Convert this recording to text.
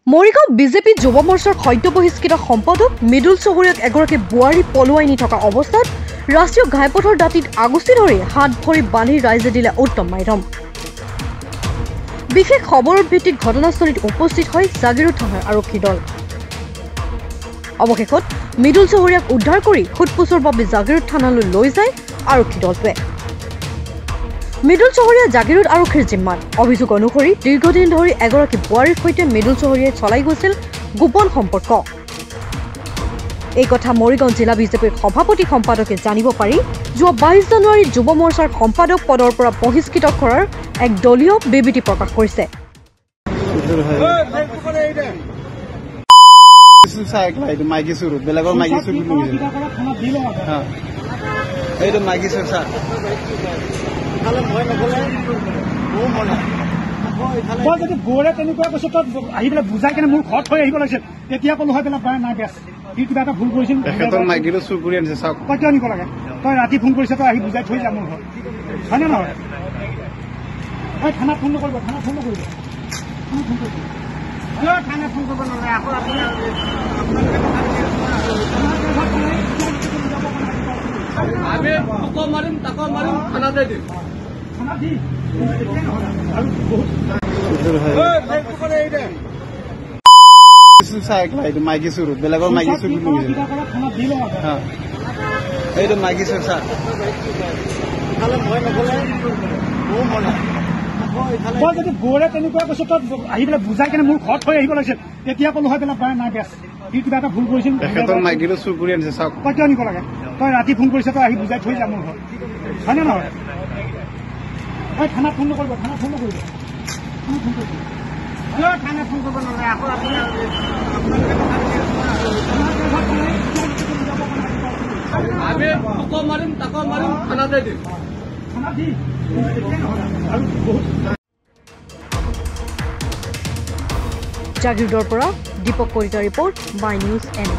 Morigaon BJP যুৱ মৰ্চাৰ সদ্য বহিষ্কৃত সম্পাদক মৃদুল চহৰীয়াক এগৰাকী বোৱাৰী পলুৱাই নি থকা অৱস্থাত ৰাষ্ট্ৰীয় ঘাইপথৰ দাঁতিত আগুচি ধৰি হাত ভৰি বান্ধি ৰাইজে দিলে উত্তম মাধ্যম। বিশেষ খবৰৰ ভিত্তিত ঘটনাস্থলীত উপস্থিত হয় জাগিৰোড থানাৰ আৰক্ষী দল। অৱশেষত মৃদুল চহৰীয়াক উদ্ধাৰ কৰি সোধপোছৰ বাবে জাগিৰোড থানালৈ লৈ যায় আৰক্ষী দলটোৱে। মৃদুল চহৰীয়া জাগিৰোড আৰক্ষীৰ জিম্মাত। অভিযোগ অনুসৰি দীৰ্ঘদিন ধৰি এগৰাকী বোৱাৰীৰ সৈতে মৃদুল চহৰীয়াই চলাই গৈছিল গোপন সম্পৰ্ক। এই কথা মৰিগাঁও জিলা বিজেপিৰ সভাপতি সম্পাদকে জানিব পাৰি যোৱা 22 জানুৱাৰীত যুৱ মৰ্চাৰ সম্পাদক পদৰ পৰা বহিষ্কৃত কৰাৰ এক দলীয় বিবৃতি প্ৰকাশ কৰিছে। যদি গৌৰে তেনেকুৱা কৈছে তই আহি পেলাই বুজাই কেনে মোৰ ঘৰত থৈ আহিব লাগিছিল, তেতিয়া ক'লো হয় পেলাই নাই বেছ সি কিবা এটা ভুল কৰিছিল। তই কিয় নিব লাগে? তই ৰাতি ফোন কৰিছে, তই আহি বুজাই থৈ যা মোৰ ঘৰত, হয়নে নহয়? তই থানাত ফোন নকৰিব, থানাত ফোন নকৰিব, থানাত ফোন কৰিব নালাগে। আকৌ আমি মাৰিম তাকো মাৰিম, থানাতে দিম। মাইকী চুৰ বেলেগৰ মাইকী চুৰ এইটো মাইকী চুৰ ছাৰ যদি গৌৰে তেনেকুৱা কৈছে তই আহি পেলাই বুজাই কেনে মোৰ ঘৰত থৈ আহিব লাগিছিল, তেতিয়া ক'লো হয় পেলাই নাই বেছ সি কিবা এটা ভুল কৰিছিল। মাইকীটো চুৰ কৰি আনিছে চাওক। তই কিয় নিব লাগে? তই ৰাতি ফোন কৰিছে, তই আহি বুজাই থৈ যা মোৰ ঘৰত, হয়নে নহয়? তই থানাত ফোন নকৰিব, থানাত ফোন নকৰিব, থানাত ফোন কৰিব নালাগে। আকৌ আমি তাকো মাৰিম তাকো মাৰিম, থানাতে দিম। জাগিৰোডৰ পৰা দীপক কলিতাৰ ৰিপৰ্ট, মাই নিউজ এন।